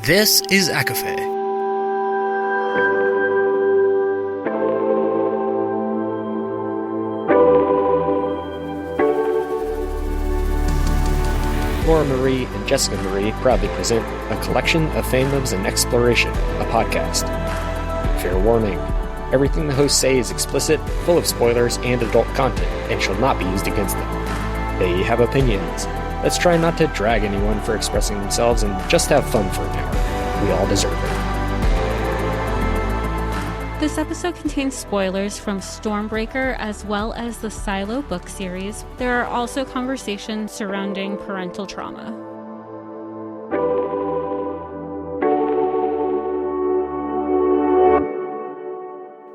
This is ACOFAE. Laura Marie and Jessica Marie proudly present a collection of fandoms and exploration, a podcast. Fair warning, everything the hosts say is explicit, full of spoilers and adult content, and shall not be used against them. They have opinions. Let's try not to drag anyone for expressing themselves and just have fun for an hour. We all deserve it. This episode contains spoilers from Stormbreaker as well as the Silo book series. There are also conversations surrounding parental trauma.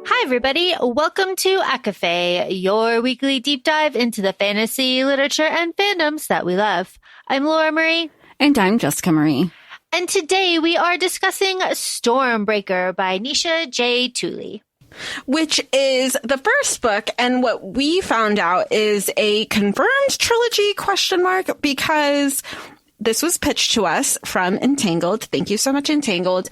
Hi, everybody. Welcome to ACOFAE, your weekly deep dive into the fantasy, literature, and fandoms that we love. I'm Laura Marie. And I'm Jessica Marie. And today we are discussing Stormbreaker by Nisha J. Tooley. Which is the first book, and what we found out is a confirmed trilogy ? Because this was pitched to us from Entangled. Thank you so much, Entangled.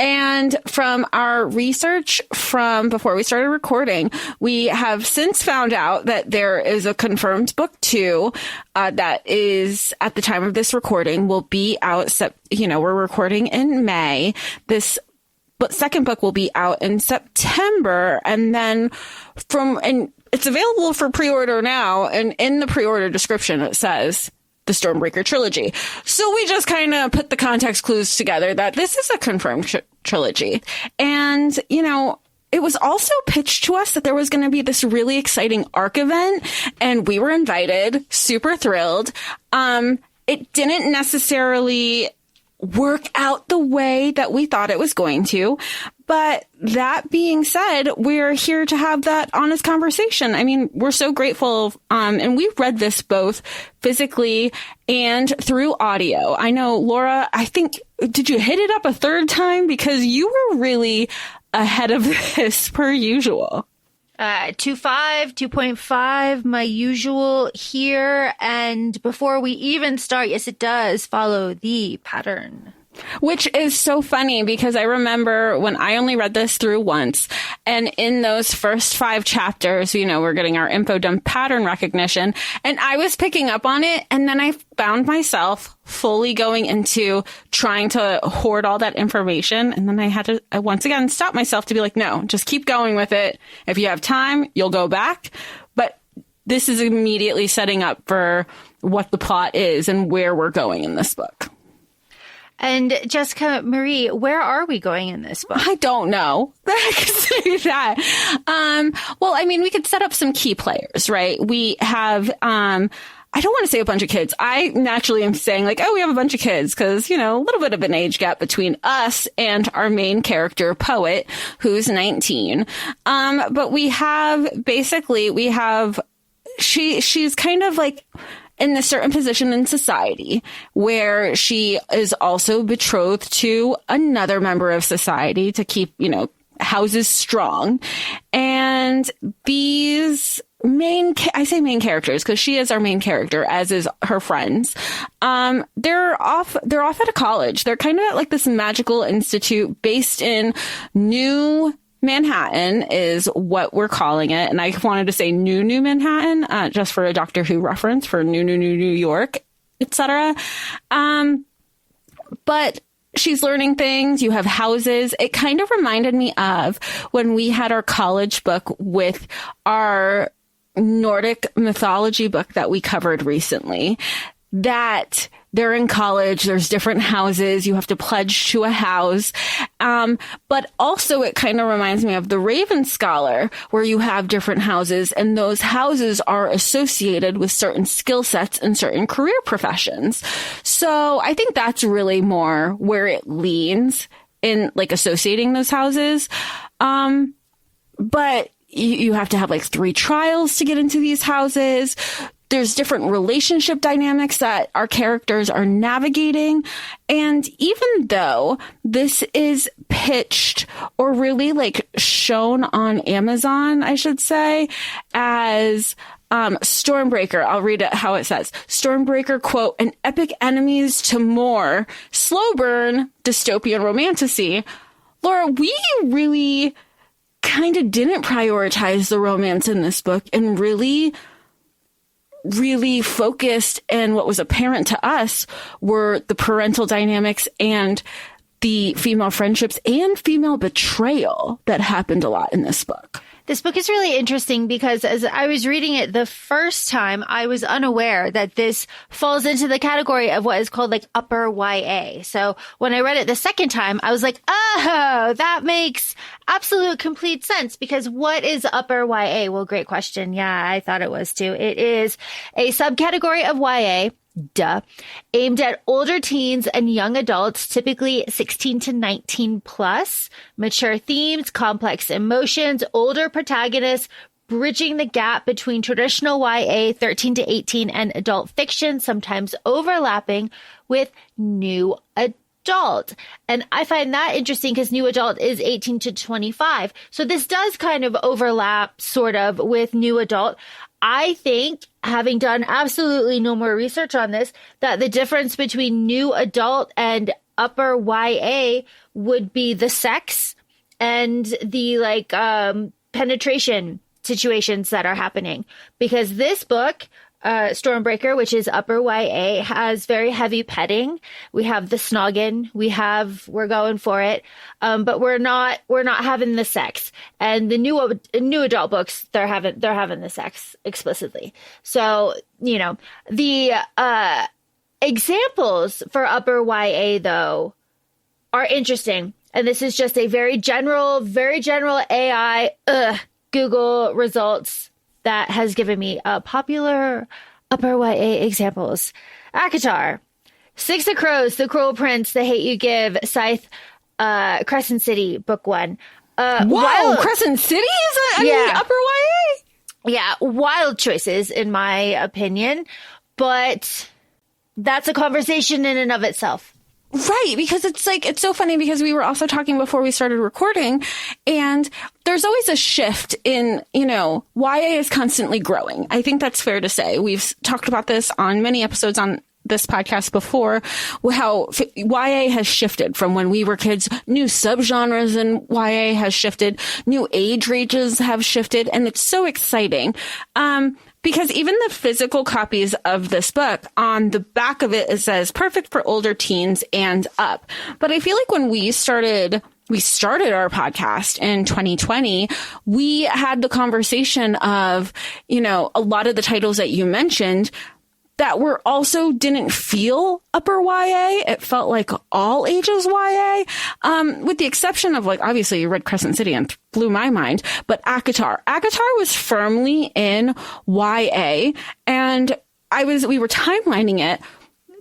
And from our research from before we started recording, we have since found out that there is a confirmed book 2 that is, at the time of this recording, will be out. We're recording in May. This second book will be out in September. And then and it's available for pre-order now. And in the pre-order description, it says the Stormbreaker trilogy. So we just kind of put the context clues together that this is a confirmed trilogy. And, it was also pitched to us that there was going to be this really exciting ARC event, and we were invited, super thrilled. It didn't necessarily work out the way that we thought it was going to. But that being said, we're here to have that honest conversation. I mean, we're so grateful. And we've read this both physically and through audio. I know, Laura, did you hit it up a third time? Because you were really ahead of this per usual. 2.5, my usual here. And before we even start, yes, it does follow the pattern. Which is so funny because I remember when I only read this through once, and in those first 5 chapters, we're getting our info dump pattern recognition, and I was picking up on it, and then I found myself fully going into trying to hoard all that information, and then I had to once again stop myself to be like, no, just keep going with it. If you have time, you'll go back. But this is immediately setting up for what the plot is and where we're going in this book. And Jessica Marie, where are we going in this book? I don't know. I can say that. We could set up some key players, right? We have, I don't want to say a bunch of kids. I naturally am saying we have a bunch of kids because, a little bit of an age gap between us and our main character, Poet, who's 19. But she's kind of in a certain position in society where she is also betrothed to another member of society to keep, houses strong. And these I say main characters because she is our main character, as is her friends. They're off at a college. They're kind of at this magical institute based in New Manhattan is what we're calling it. And I wanted to say New Manhattan, just for a Doctor Who reference for New York, etc. But she's learning things. You have houses. It kind of reminded me of when we had our college book with our Nordic mythology book that we covered recently, that they're in college, there's different houses, you have to pledge to a house. But also it kind of reminds me of the Raven Scholar, where you have different houses, and those houses are associated with certain skill sets and certain career professions. So I think that's really more where it leans in associating those houses. But you have to have 3 trials to get into these houses. There's different relationship dynamics that our characters are navigating. And even though this is pitched or really shown on Amazon, I should say, as Stormbreaker, I'll read it how it says. Stormbreaker, quote, an epic enemies to more, slow burn, dystopian romantasy. Laura, we really kind of didn't prioritize the romance in this book and really focused, and what was apparent to us were the parental dynamics and the female friendships and female betrayal that happened a lot in this book. This book is really interesting because as I was reading it the first time, I was unaware that this falls into the category of what is called like upper YA. So when I read it the second time, I was like, oh, that makes absolute complete sense, because what is upper YA? Well, great question. Yeah, I thought it was too. It is a subcategory of YA. Duh. Aimed at older teens and young adults, typically 16 to 19 plus, mature themes, complex emotions, older protagonists, bridging the gap between traditional YA 13 to 18 and adult fiction, sometimes overlapping with new adult. And I find that interesting because new adult is 18 to 25. So this does kind of overlap sort of with new adult. I think, having done absolutely no more research on this, that the difference between new adult and upper YA would be the sex and the penetration situations that are happening. Because this book, Stormbreaker, which is upper YA, has very heavy petting. We have the snogging. We're going for it. But we're not having the sex. And the new adult books, they're having the sex explicitly. So, the, examples for upper YA though are interesting. And this is just a very general AI, Google results that has given me popular upper YA examples. ACOTAR, Six of Crows, The Cruel Prince, The Hate You Give, Scythe, Crescent City, Book 1. Wow, Crescent City is upper YA? Yeah, wild choices in my opinion, but that's a conversation in and of itself. Right, because it's so funny because we were also talking before we started recording, and there's always a shift in, YA is constantly growing. I think that's fair to say. We've talked about this on many episodes on this podcast before, how YA has shifted from when we were kids. New subgenres in YA has shifted, new age ranges have shifted, and it's so exciting. Because even the physical copies of this book, on the back of it says perfect for older teens and up. But I feel like when we started our podcast in 2020, we had the conversation of, a lot of the titles that you mentioned that were also didn't feel upper YA. It felt like all ages YA, with the exception of obviously you read Crescent City and blew my mind, but ACOTAR was firmly in YA, and we were timelining it.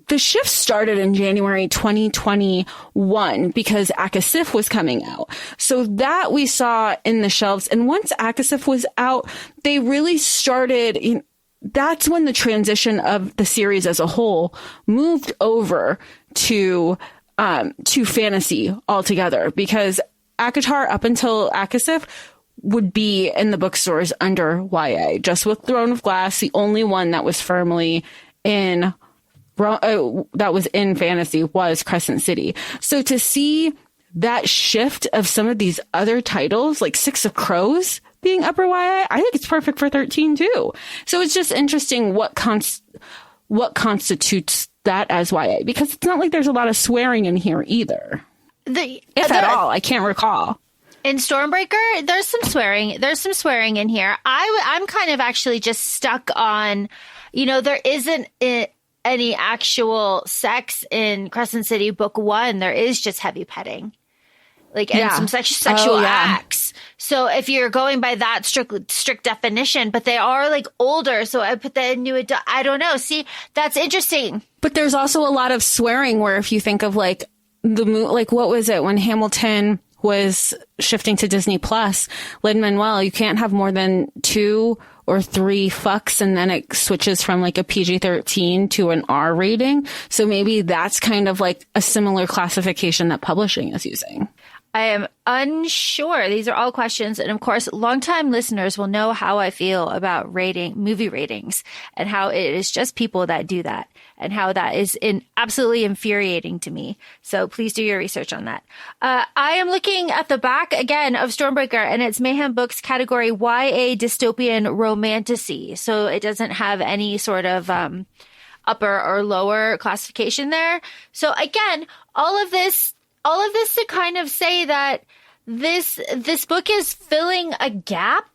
The shift started in January 2021 because ACOFAE'S was coming out. So that we saw in the shelves. And once ACOFAE'S was out, they really started, that's when the transition of the series as a whole moved over to fantasy altogether, because ACOTAR up until ACOFAE'S would be in the bookstores under YA, just with Throne of Glass, the only one that was firmly in fantasy was Crescent City. So to see that shift of some of these other titles, like Six of Crows being upper YA, I think it's perfect for 13 too. So it's just interesting what constitutes that as YA, because it's not like there's a lot of swearing in here either. If at all, I can't recall. In Stormbreaker, there's some swearing in here. I'm kind of actually just stuck on, there isn't any actual sex in Crescent City Book 1. There is just heavy petting. And some sexual acts. So if you're going by that strict definition, but they are older, so I put that in new adult. I don't know. See, that's interesting. But there's also a lot of swearing where if you think of what was it when Hamilton was shifting to Disney Plus, Lin-Manuel, you can't have more than 2 or 3 fucks, and then it switches from a PG-13 to an R rating. So maybe that's kind of a similar classification that publishing is using. I am unsure. These are all questions. And of course, longtime listeners will know how I feel about movie ratings and how it is just people that do that and how that is absolutely infuriating to me. So please do your research on that. I am looking at the back again of Stormbreaker, and it's Mayhem Books category YA dystopian romantasy. So it doesn't have any sort of upper or lower classification there. So again, all of this to kind of say that this book is filling a gap,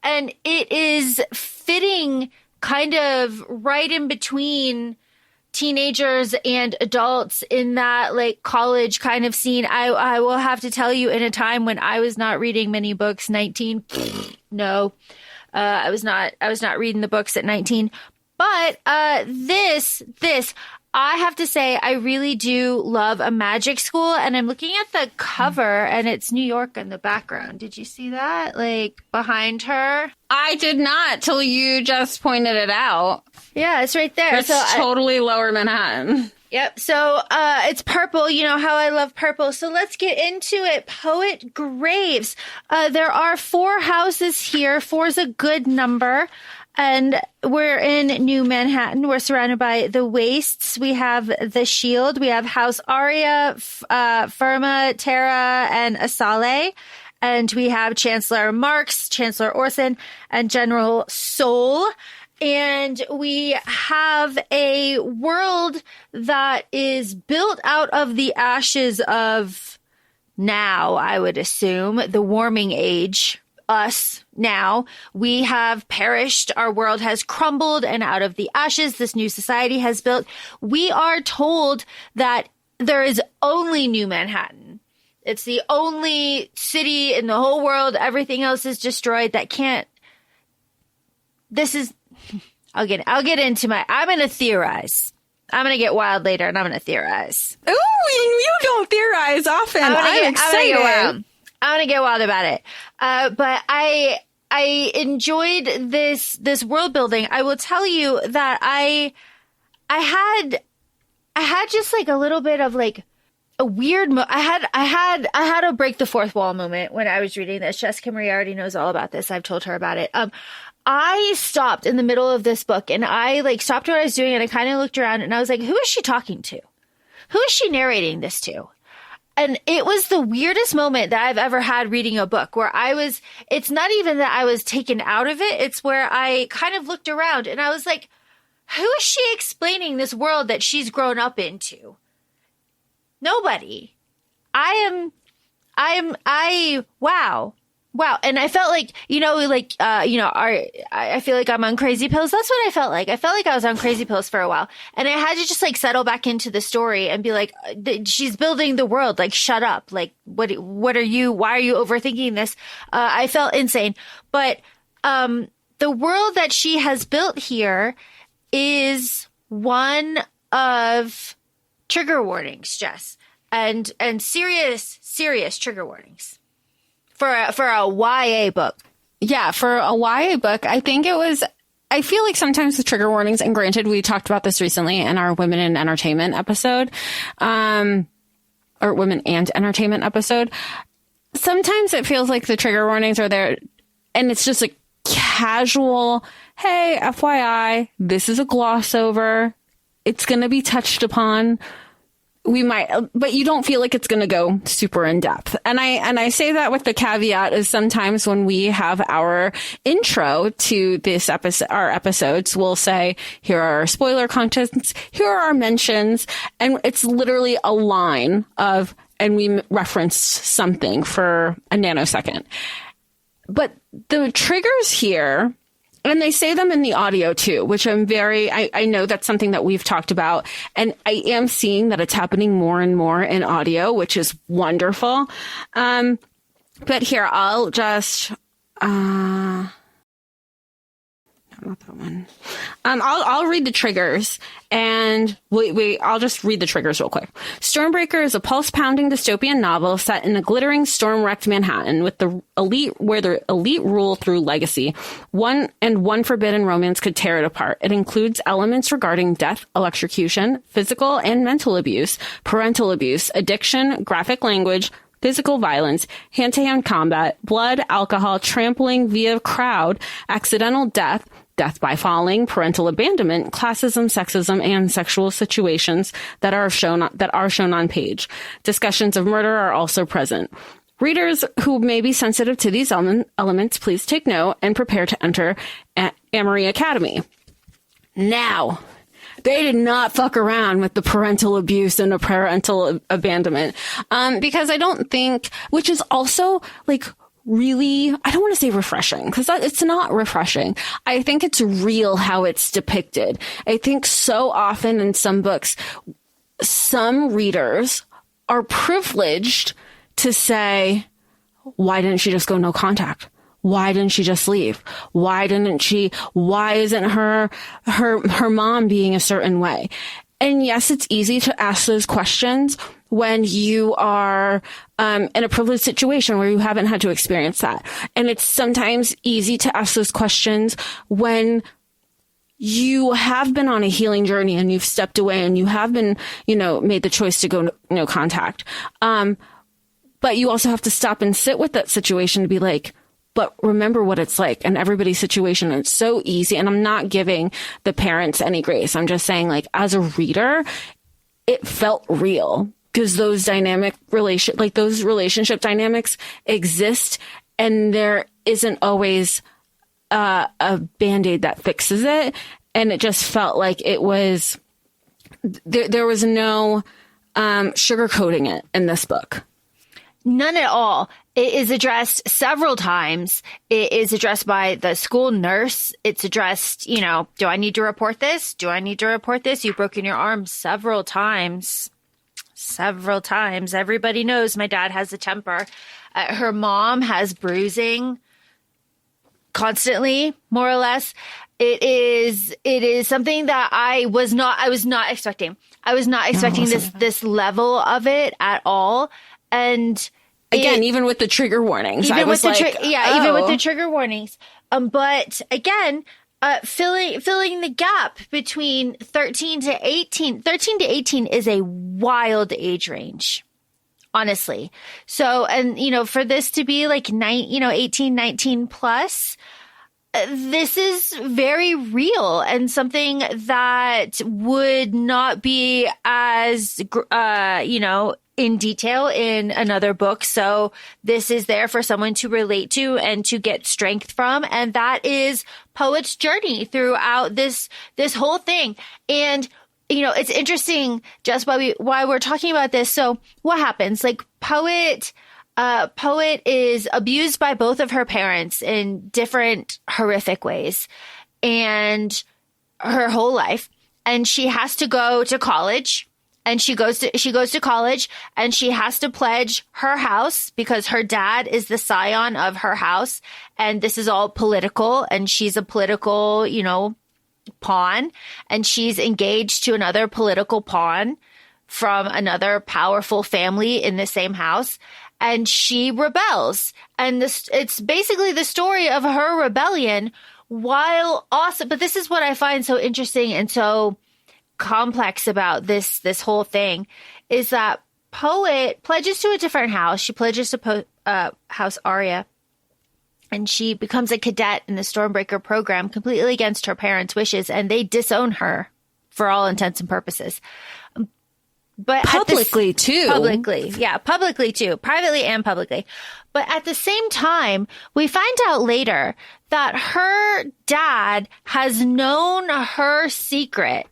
and it is fitting kind of right in between teenagers and adults in that like college kind of scene. I will have to tell you, in a time when I was not reading many books, 19, no, I was not reading the books at 19, but this I have to say, I really do love A Magic School, and I'm looking at the cover, and it's New York in the background. Did you see that? Like, behind her? I did not, till you just pointed it out. Yeah, it's right there. It's totally Lower Manhattan. Yep. So it's purple. You know how I love purple. So let's get into it. Poet Graves. There are 4 houses here. 4 is a good number. And we're in New Manhattan. We're surrounded by the Wastes. We have the Shield. We have House Aria, Firma, Terra, and Asale. And we have Chancellor Marks, Chancellor Orson, and General Soul. And we have a world that is built out of the ashes of now, I would assume, the warming age. Us now. We have perished. Our world has crumbled, and out of the ashes, this new society has built. We are told that there is only New Manhattan. It's the only city in the whole world. Everything else is destroyed. That can't. This is. I'll get into I'm going to theorize. I'm going to get wild later, and I'm going to theorize. Ooh, you don't theorize often. I'm excited. I'm going to get wild about it. But I enjoyed this world building. I will tell you that I had just like a little bit of like a weird, I had a break the fourth wall moment when I was reading this. Jessica Marie already knows all about this. I've told her about it. I stopped in the middle of this book, and I like stopped what I was doing, and I kind of looked around, and I was like, who is she talking to? Who is she narrating this to? And it was the weirdest moment that I've ever had reading a book where it's not even that I was taken out of it. It's where I kind of looked around and I was like, who is she explaining this world that she's grown up into? Nobody. Wow. And I felt like, I feel like I'm on crazy pills. That's what I felt like. I felt like I was on crazy pills for a while, and I had to just like settle back into the story and be like, she's building the world. Like, shut up. Like, why are you overthinking this? I felt insane, but, the world that she has built here is one of trigger warnings, Jess, and serious trigger warnings. For a YA book. Yeah, for a YA book, I feel like sometimes the trigger warnings, and granted, we talked about this recently in our Women in Entertainment episode, or Women and Entertainment episode. Sometimes it feels like the trigger warnings are there, and it's just like casual, hey, FYI, this is a gloss over. It's going to be touched upon. We might, but you don't feel like it's going to go super in depth. And I say that with the caveat is sometimes when we have our intro to this episode, our episodes, we'll say, here are our spoiler contents, here are our mentions. And it's literally a line of, and we referenced something for a nanosecond. But the triggers here, and they say them in the audio too, which I know that's something that we've talked about. And I am seeing that it's happening more and more in audio, which is wonderful. But here, I'll just, not that one. I'll read the triggers, and I'll just read the triggers real quick. Stormbreaker is a pulse-pounding dystopian novel set in a glittering, storm-wrecked Manhattan where the elite rule through legacy. One forbidden romance could tear it apart. It includes elements regarding death, electrocution, physical and mental abuse, parental abuse, addiction, graphic language, physical violence, hand-to-hand combat, blood, alcohol, trampling via crowd, accidental death, death by falling, parental abandonment, classism, sexism, and sexual situations that are shown on page. Discussions of murder are also present. Readers who may be sensitive to these elements, please take note and prepare to enter Amory Academy. Now, they did not fuck around with the parental abuse and the parental abandonment. Because I don't think, which is also like really, I don't want to say refreshing, because it's not refreshing. I think it's real how it's depicted. I think so often in some books, some readers are privileged to say, why didn't she just go no contact? Why didn't she just leave? Why isn't her mom being a certain way? And yes, it's easy to ask those questions when you are in a privileged situation where you haven't had to experience that. And it's sometimes easy to ask those questions when you have been on a healing journey and you've stepped away and you have been, made the choice to go no contact. But you also have to stop and sit with that situation to be like, but remember what it's like. And everybody's situation, it's so easy. And I'm not giving the parents any grace. I'm just saying, like, as a reader, it felt real because those relationship dynamics exist. And there isn't always a Band-Aid that fixes it. And it just felt like it was, there was no sugarcoating it in this book. None at all. It is addressed several times. It is addressed by the school nurse. It's addressed, do I need to report this? Do I need to report this? You've broken your arm several times. Several times. Everybody knows my dad has a temper. Her mom has bruising constantly, more or less. It is something that I was not expecting. I was not expecting this level of it at all. And again, even with the trigger warnings, even with the trigger warnings. But again, filling the gap between 13 to 18. 13 to 18 is a wild age range, honestly. So, and for this to be like 18, 19 plus, this is very real and something that would not be as, in detail in another book. So this is there for someone to relate to and to get strength from. And that is Poet's journey throughout this whole thing. And, it's interesting just why we're talking about this. So what happens? Like Poet is abused by both of her parents in different horrific ways and her whole life. And she has to go to college. And she goes to college and she has to pledge her house because her dad is the scion of her house. And this is all political and she's a political, pawn, and she's engaged to another political pawn from another powerful family in the same house. And she rebels. And it's basically the story of her rebellion while also, but this is what I find so interesting and so complex about this whole thing is that Poet pledges to a different house. She pledges to House Arya, and she becomes a cadet in the Stormbreaker program completely against her parents' wishes, and they disown her for all intents and purposes. But publicly too. Publicly too. Privately and publicly. But at the same time, we find out later that her dad has known her secret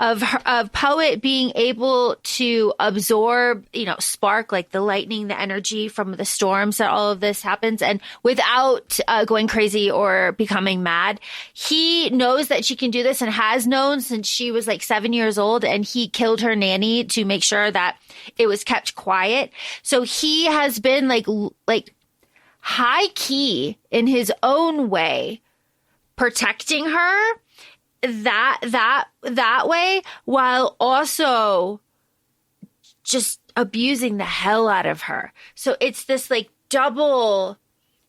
of Poet being able to absorb, spark like the lightning, the energy from the storms that all of this happens, and without going crazy or becoming mad. He knows that she can do this and has known since she was like 7 years old, and he killed her nanny to make sure that it was kept quiet. So he has been like high key in his own way protecting her that way, while also just abusing the hell out of her. So it's this like double,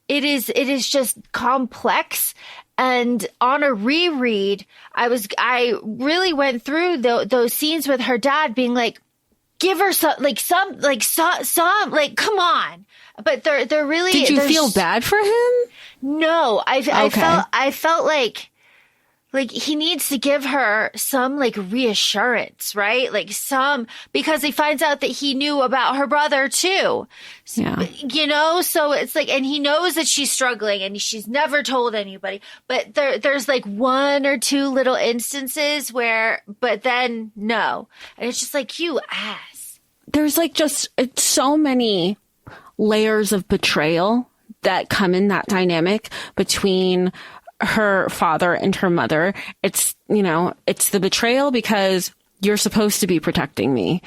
it is just complex. And on a reread, I really went through those scenes with her dad being like, give her some, come on. But they're really. Did you feel bad for him? No, I felt like he needs to give her some like reassurance, right? Like because he finds out that he knew about her brother too. Yeah. You know, so it's like, and he knows that she's struggling and she's never told anybody, but there's like one or two little instances but then no. And it's just like, you ass. There's like it's so many layers of betrayal that come in that dynamic between her father and her mother. It's, it's the betrayal because you're supposed to be protecting me,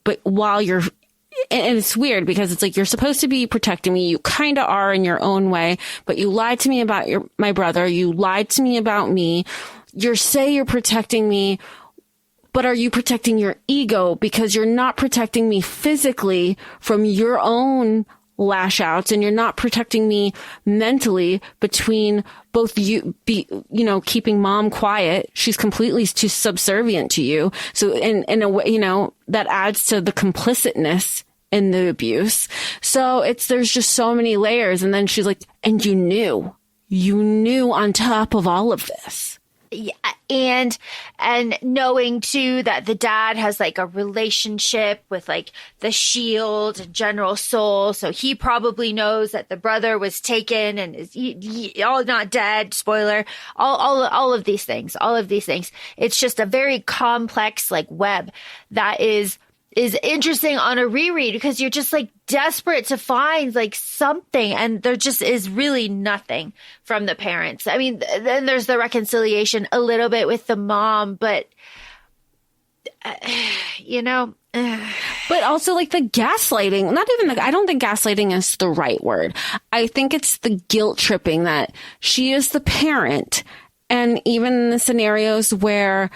but and it's weird because it's like, you're supposed to be protecting me. You kind of are in your own way, but you lied to me about my brother. You lied to me about me. You say you're protecting me, but are you protecting your ego? Because you're not protecting me physically from your own lash outs, and you're not protecting me mentally between both keeping mom quiet. She's completely too subservient to you. So in a way, that adds to the complicitness in the abuse. So there's just so many layers. And then she's like, and you knew on top of all of this. Yeah, and knowing too that the dad has like a relationship with like the Shield and General Soul, so he probably knows that the brother was taken and is all not dead. Spoiler. All of these things. It's just a very complex like web that is interesting on a reread because you're just like desperate to find like something, and there just is really nothing from the parents. I mean, then there's the reconciliation a little bit with the mom, but but also like the gaslighting, I don't think gaslighting is the right word. I think it's the guilt tripping that she is the parent. And even in the scenarios where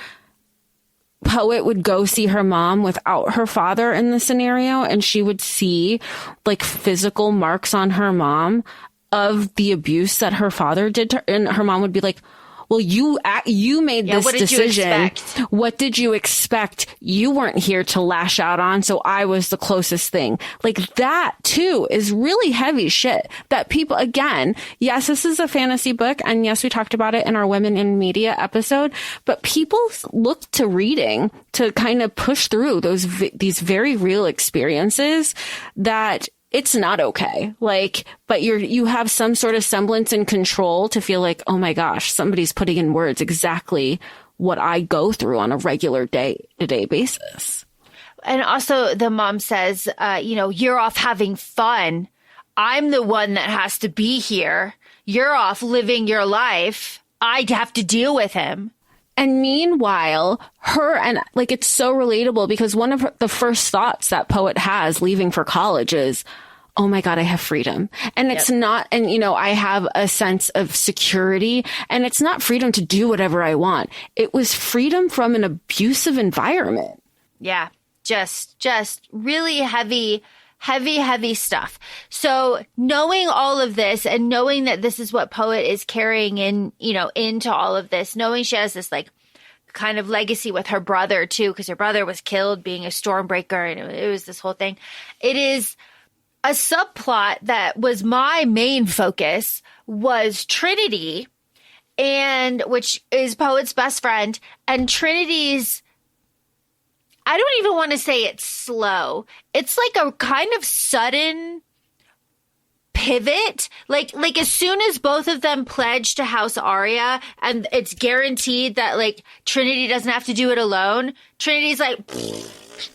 Poet would go see her mom without her father in the scenario, and she would see like physical marks on her mom of the abuse that her father did to her, and her mom would be like, well, you made this decision. What did you expect? You weren't here to lash out on, so I was the closest thing. Like that too is really heavy shit that people, again, yes, this is a fantasy book, and yes, we talked about it in our Women in Media episode, but people look to reading to kind of push through these very real experiences that it's not okay. Like, but you have some sort of semblance and control to feel like, oh my gosh, somebody's putting in words exactly what I go through on a regular day-to-day basis. And also the mom says, you're off having fun. I'm the one that has to be here. You're off living your life. I'd have to deal with him. And meanwhile, it's so relatable because one of the first thoughts that Poet has leaving for college is, oh my God, I have freedom. And it's not, and I have a sense of security, and it's not freedom to do whatever I want. It was freedom from an abusive environment. Yeah. Just really heavy stuff. So knowing all of this and knowing that this is what Poet is carrying into all of this, knowing she has this like kind of legacy with her brother too, because her brother was killed being a Stormbreaker, and it was this whole thing. It is a subplot that was my main focus was Trinity, and which is Poet's best friend, and Trinity's, I don't even want to say it's slow. It's like a kind of sudden pivot. Like as soon as both of them pledge to House Arya and it's guaranteed that like Trinity doesn't have to do it alone, Trinity's like,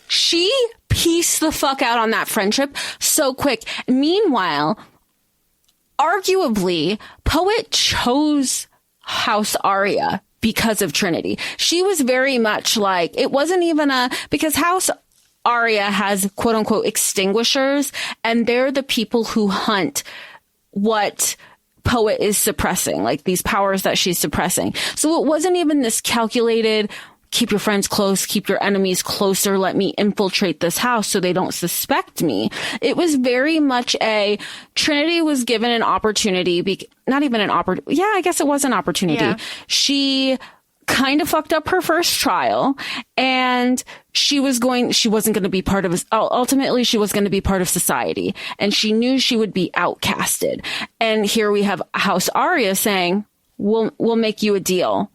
she pieced the fuck out on that friendship so quick. Meanwhile, arguably, Poet chose House Arya because of Trinity. She was very much like, it wasn't even because House Arya has quote unquote extinguishers, and they're the people who hunt what Poet is suppressing, like these powers that she's suppressing. So it wasn't even this calculated, keep your friends close, keep your enemies closer, let me infiltrate this house so they don't suspect me. It was very much Trinity was given an opportunity, not even an opportunity. Yeah, I guess it was an opportunity. Yeah. She kind of fucked up her first trial, and she wasn't going to be part of ultimately she was going to be part of society, and she knew she would be outcasted. And here we have House Arya saying, we'll make you a deal.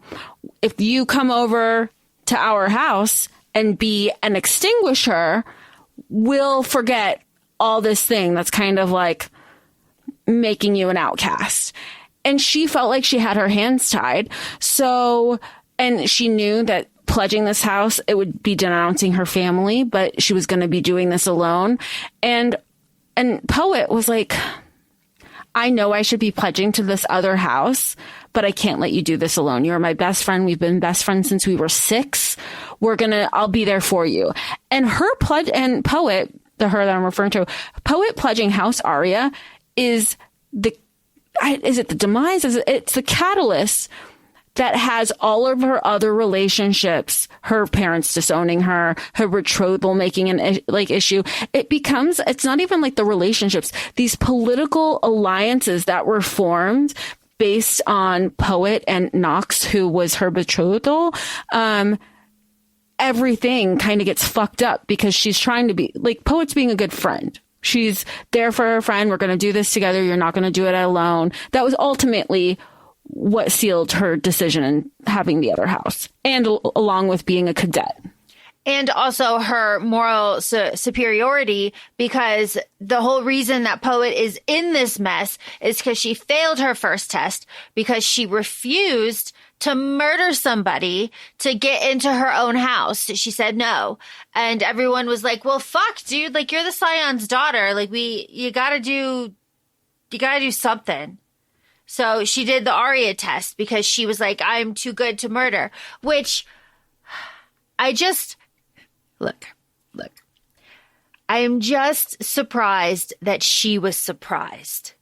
If you come over to our house and be an extinguisher, we'll forget all this thing that's kind of like making you an outcast. And she felt like she had her hands tied. So, and she knew that pledging this house, it would be denouncing her family, but she was going to be doing this alone. And Poet was like, I know I should be pledging to this other house, but I can't let you do this alone. You're my best friend. We've been best friends since we were 6. I'll be there for you. And her pledge, and Poet, the her that I'm referring to, Poet pledging House Arya is the demise? It's the catalyst that has all of her other relationships, her parents disowning her betrothal making an issue. It's not even like the relationships, these political alliances that were formed based on Poet and Knox, who was her betrothal. Everything kind of gets fucked up because she's trying to be like, Poet's being a good friend. She's there for her friend. We're going to do this together. You're not going to do it alone. That was ultimately what sealed her decision in having the other house, and along with being a cadet. And also her moral superiority, because the whole reason that Poet is in this mess is because she failed her first test, because she refused to murder somebody to get into her own house. She said no. And everyone was like, well, fuck, dude. Like, you're the Scion's daughter. Like, you gotta do something. So she did the Arya test because she was like, I'm too good to murder, which look, I am just surprised that she was surprised.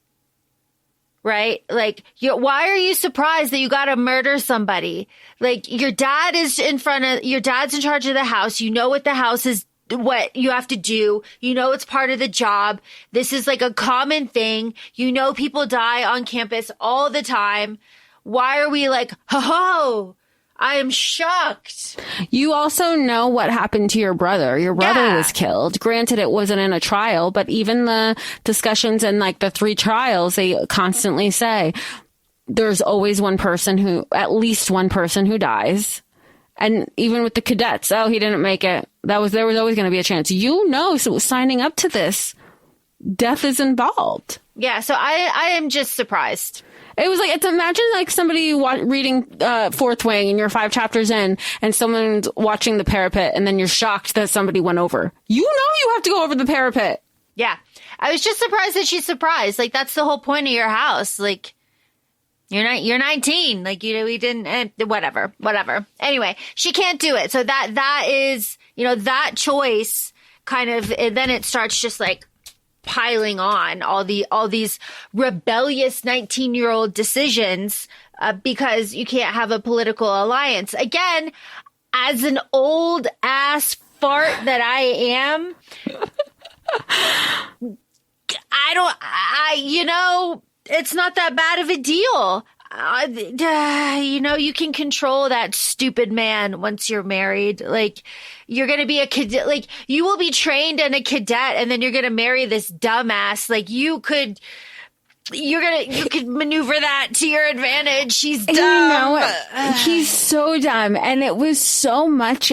Right? Like, why are you surprised that you got to murder somebody? Like, your dad's in charge of the house. You know what the house is, what you have to do. You know, it's part of the job. This is like a common thing. You know, people die on campus all the time. Why are we like, ho, I am shocked. You also know what happened to your brother. Your brother was killed. Granted, it wasn't in a trial, but even the discussions in like the 3 trials, they constantly say there's always at least one person who dies. And even with the cadets, he didn't make it. There was always going to be a chance. So signing up to this, death is involved. Yeah. So I am just surprised. It was like, imagine like somebody reading Fourth Wing and you're 5 chapters in and someone's watching the parapet and then you're shocked that somebody went over. You have to go over the parapet. Yeah. I was just surprised that she's surprised. Like, that's the whole point of your house. Like, you're 19. Like, we didn't, whatever. Anyway, she can't do it. So that is, that choice kind of, and then it starts just like piling on all these rebellious 19-year-old decisions because you can't have a political alliance. Again, as an old ass fart that I am, it's not that bad of a deal. You can control that stupid man once you're married. Like, you're going to be a cadet. Like, you will be trained in a cadet and then you're going to marry this dumbass. Like, you could maneuver that to your advantage. He's dumb. He's so dumb. And it was so much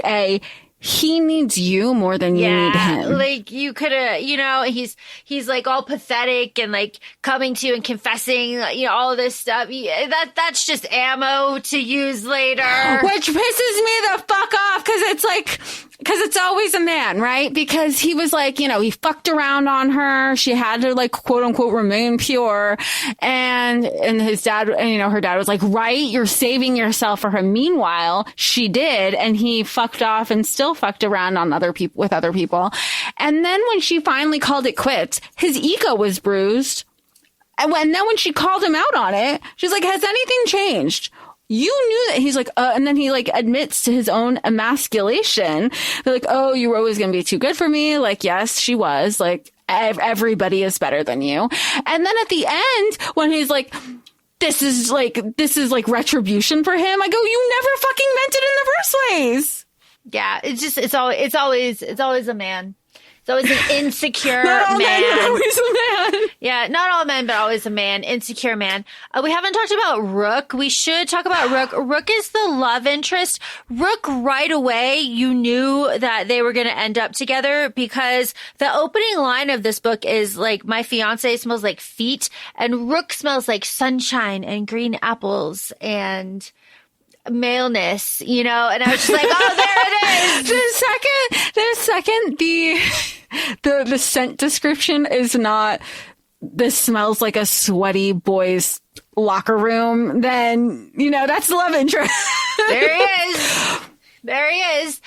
he needs you more than you need him. Like, you could have, he's like all pathetic and like coming to you and confessing, all this stuff. That's just ammo to use later. Which pisses me the fuck off because it's always a man, right? Because he was like, he fucked around on her. She had to like, quote unquote, remain pure. And his dad, her dad was like, right, you're saving yourself for him. Meanwhile, she did. And he fucked off and still fucked around on with other people. And then when she finally called it quits, his ego was bruised. And then when she called him out on it, she's like, has anything changed? You knew that. He's like, and then he like admits to his own emasculation. They're like, oh, you were always going to be too good for me. Like, yes, she was. Like, everybody is better than you. And then at the end, when he's like, this is like retribution for him. I go, you never fucking meant it in the first place. Yeah, it's always a man. It's always an insecure not all man. Men, always a man. Yeah, not all men, but always a man. Insecure man. We haven't talked about Rook. We should talk about Rook. Rook is the love interest. Rook, right away, you knew that they were going to end up together because the opening line of this book is like, my fiance smells like feet, and Rook smells like sunshine and green apples and maleness, you know, and I was just like, oh, there it is. The scent description is not, this smells like a sweaty boy's locker room, then, you know, that's love interest. There he is.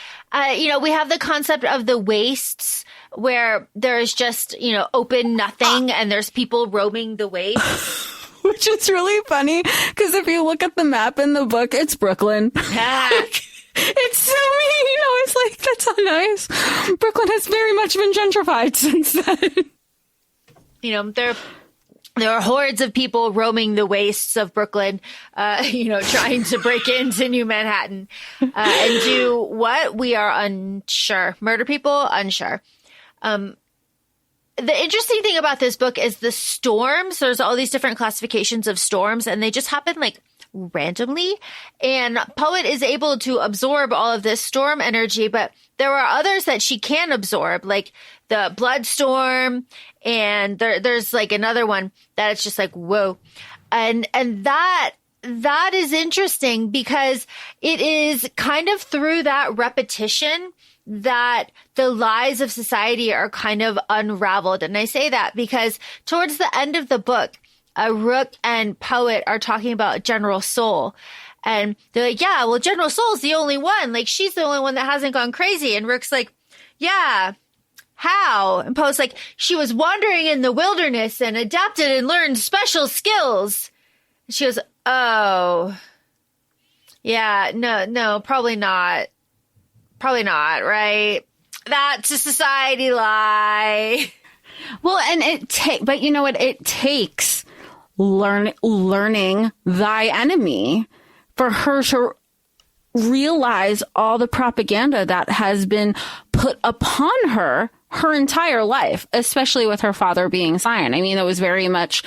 You know, we have the concept of the wastes where there's just, you know, open nothing and there's people roaming the wastes. Which is really funny because if you look at the map in the book, it's Brooklyn. Yeah. It's so mean, you know, it's like, that's so nice. Brooklyn has very much been gentrified since then. You know, there are hordes of people roaming the wastes of Brooklyn, you know, trying to break into New Manhattan and do what? We are unsure. Murder people? Unsure. The interesting thing about this book is the storms. There's all these different classifications of storms, and they just happen like randomly. And Poet is able to absorb all of this storm energy, but there are others that she can absorb, like the blood storm. And there's like another one that it's just like, whoa. And that is interesting because it is kind of through that repetition that the lies of society are kind of unraveled. And I say that because towards the end of the book, Rook and Poet are talking about General Soul. And they're like, yeah, well, General Soul's the only one. Like, she's the only one that hasn't gone crazy. And Rook's like, yeah, how? And Poet's like, she was wandering in the wilderness and adapted and learned special skills. And she goes, oh, yeah, no, probably not. Probably not, right? That's a society lie. Well, and but you know what? It takes learning thy enemy for her to realize all the propaganda that has been put upon her entire life, especially with her father being Scion. I mean, it was very much,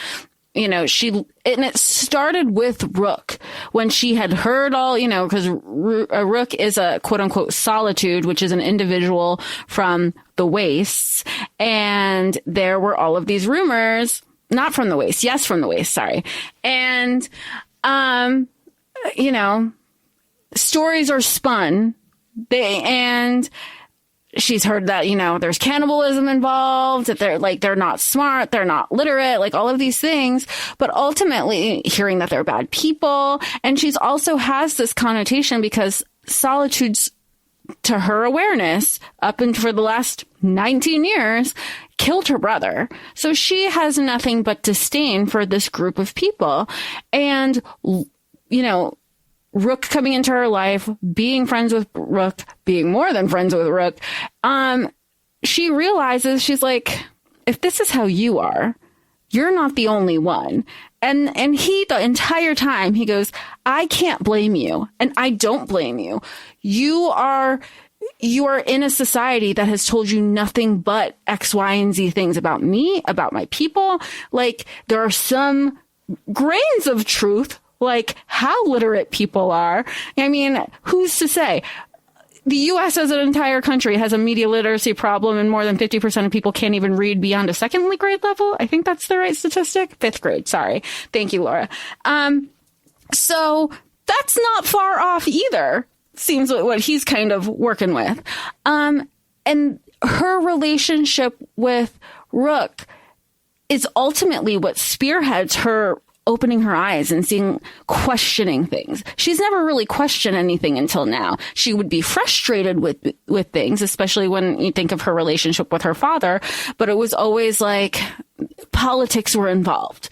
you know, and it started with Rook when she had heard all, you know, because Rook is a quote unquote solitude, which is an individual from the wastes. And there were all of these rumors, not from the wastes. Yes, from the wastes. Sorry. And, you know, stories are spun. She's heard that, you know, there's cannibalism involved, that they're not smart, they're not literate, like all of these things, but ultimately hearing that they're bad people. And she's also has this connotation because solitude's, to her awareness, up and for the last 19 years, killed her brother. So she has nothing but disdain for this group of people. And, you know, Rook coming into her life, being friends with Rook, being more than friends with Rook, she realizes, she's like, if this is how you are, you're not the only one. And he, the entire time, he goes, I can't blame you. And I don't blame you. You are in a society that has told you nothing but X, Y, and Z things about me, about my people. Like, there are some grains of truth, like how literate people are. I mean, who's to say? The U.S. as an entire country has a media literacy problem, and more than 50% of people can't even read beyond a second grade level. I think that's the right statistic. 5th grade. Sorry. Thank you, Laura. So that's not far off either. Seems what he's kind of working with. And her relationship with Rook is ultimately what spearheads her opening her eyes and questioning things. She's never really questioned anything until now. She would be frustrated with things, especially when you think of her relationship with her father, but it was always like politics were involved.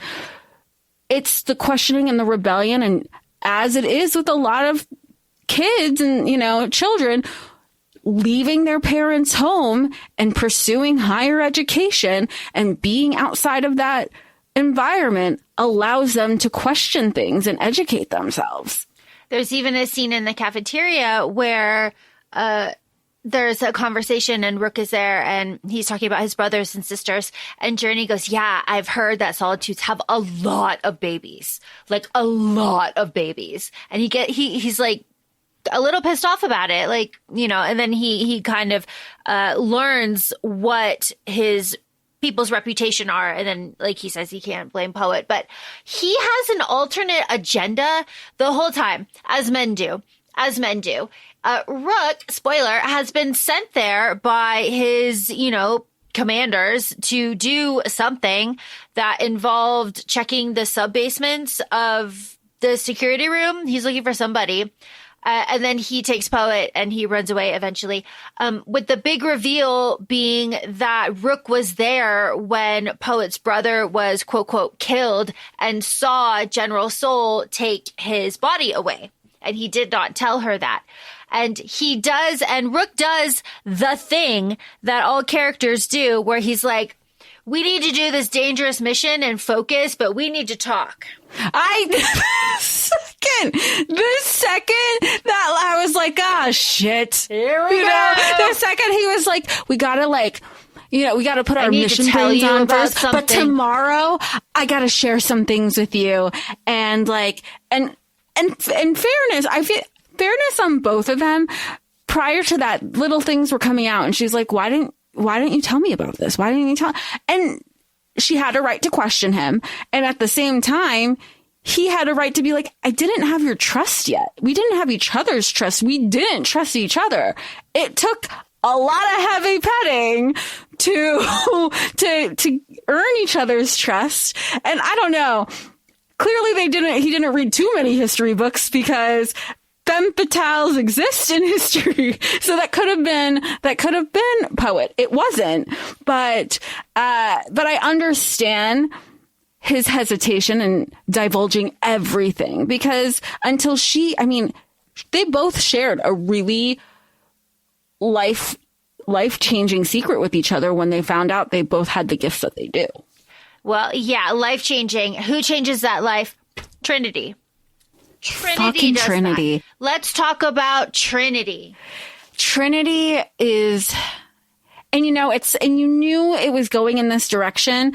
It's the questioning and the rebellion, and as it is with a lot of kids and, you know, children, leaving their parents' home and pursuing higher education and being outside of that environment allows them to question things and educate themselves. There's even a scene in the cafeteria where there's a conversation and Rook is there and he's talking about his brothers and sisters. And Journey goes, yeah, I've heard that solitudes have a lot of babies, like a lot of babies. And he's like a little pissed off about it. Like, you know, and then he kind of learns what his people's reputation are. And then, like he says, he can't blame Poet, but he has an alternate agenda the whole time, as men do. Rook, spoiler, has been sent there by his, you know, commanders to do something that involved checking the sub-basements of the security room. He's looking for somebody. And then he takes Poet and he runs away eventually. With the big reveal being that Rook was there when Poet's brother was, quote, quote, killed and saw General Soul take his body away. And he did not tell her that. And Rook does the thing that all characters do where he's like, we need to do this dangerous mission and focus, but we need to talk. The second that I was like, ah, shit. Here we go. The second he was like, we gotta put our mission things on first. Something. But tomorrow I gotta share some things with you. And like, and fairness, I feel fairness on both of them. Prior to that, little things were coming out and she's like, why didn't you tell me about this? Why didn't you tell? And she had a right to question him. And at the same time, he had a right to be like, I didn't have your trust yet. We didn't have each other's trust. We didn't trust each other. It took a lot of heavy petting to earn each other's trust. And I don't know. Clearly he didn't read too many history books because femme fatales exist in history. So that could have been Poet. It wasn't, but I understand his hesitation in divulging everything because they both shared a really life-changing secret with each other when they found out they both had the gifts that they do. Well, yeah, life-changing. Who changes that life? Trinity. Fucking Trinity. That. Let's talk about Trinity. Trinity is, and you knew it was going in this direction,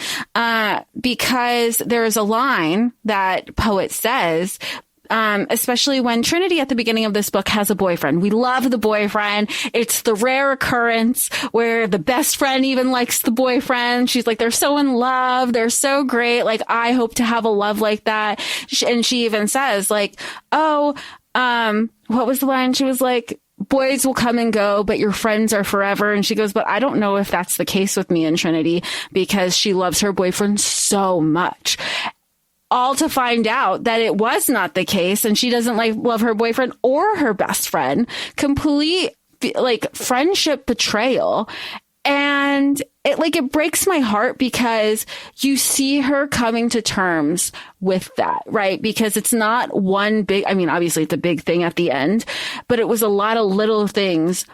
because there's a line that Poet says, especially when Trinity at the beginning of this book has a boyfriend. We love the boyfriend. It's the rare occurrence where the best friend even likes the boyfriend. She's like, they're so in love. They're so great. Like, I hope to have a love like that. And she even says like, what was the line? She was like, boys will come and go, but your friends are forever. And she goes, but I don't know if that's the case with me and Trinity because she loves her boyfriend so much. All to find out that it was not the case and she doesn't love her boyfriend or her best friend. Complete friendship betrayal. And it breaks my heart because you see her coming to terms with that, right? Because it's not one big, obviously it's a big thing at the end, but it was a lot of little things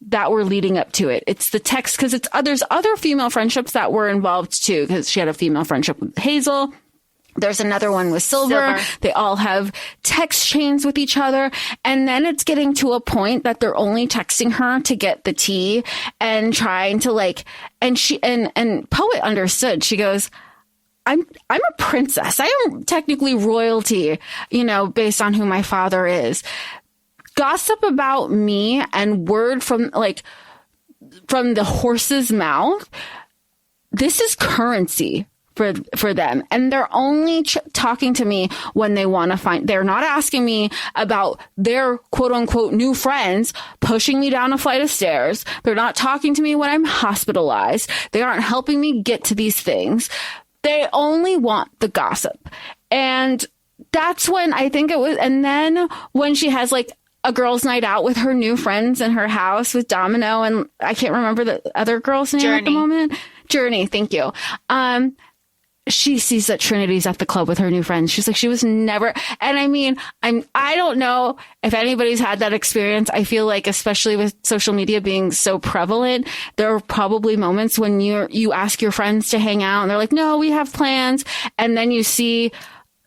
that were leading up to it. It's the text because there's other female friendships that were involved too, because she had a female friendship with Hazel. There's another one with Silver. They all have text chains with each other. And then it's getting to a point that they're only texting her to get the tea and trying to and Poet understood. She goes, I'm a princess. I am technically royalty, based on who my father is. Gossip about me and word from the horse's mouth. This is currency for them. And they're only talking to me when they want to they're not asking me about their quote unquote new friends pushing me down a flight of stairs. They're not talking to me when I'm hospitalized. They aren't helping me get to these things. They only want the gossip. And that's when I think it was. And then when she has a girls' night out with her new friends in her house with Domino and I can't remember the other girl's name at the moment. Journey. Thank you. she sees that Trinity's at the club with her new friends. She's like, she was never, and I mean, I don't know if anybody's had that experience. I feel like, especially with social media being so prevalent, there are probably moments when you ask your friends to hang out and they're like, no, we have plans. And then you see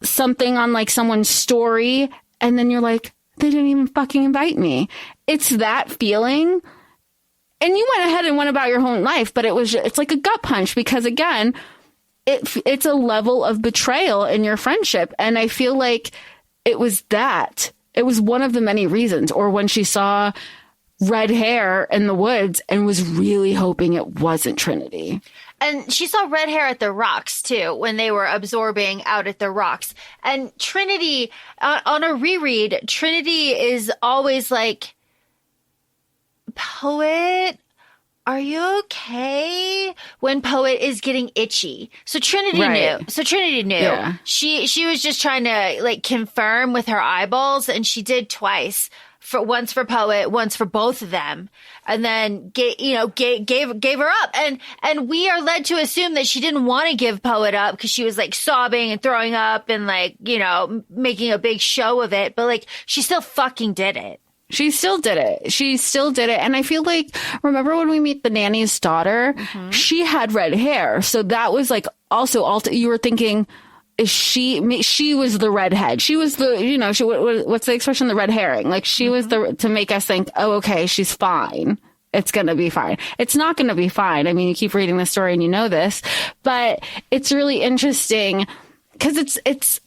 something on like someone's story and then you're like, they didn't even fucking invite me. It's that feeling. And you went ahead and went about your whole life, but it's like a gut punch because again, it's a level of betrayal in your friendship. And I feel like it was one of the many reasons. Or when she saw red hair in the woods and was really hoping it wasn't Trinity. And she saw red hair at the rocks, too, when they were absorbing out at the rocks. And Trinity, on a reread, Trinity is always like, Poet, are you okay? When Poet is getting itchy. So Trinity knew. Yeah. She was just trying to like confirm with her eyeballs, and she did twice. Once for Poet, once for both of them, and then gave her up. And we are led to assume that she didn't want to give Poet up because she was like sobbing and throwing up and like, making a big show of it. But like, she still fucking did it. She still did it. And I feel like, remember when we meet the nanny's daughter? Mm-hmm. She had red hair. So that was like also, you were thinking, she was the redhead. She was the, what's the expression? The red herring. Like she was to make us think, oh, okay, she's fine. It's going to be fine. It's not going to be fine. I mean, you keep reading the story and you know this, but it's really interesting because it's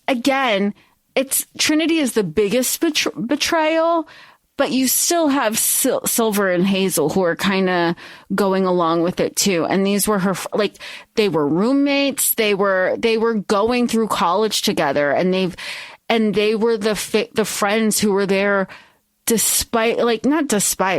Trinity is the biggest betrayal. But you still have Silver and Hazel who are kind of going along with it too. And these were they were roommates. They were going through college together, and they were the friends who were there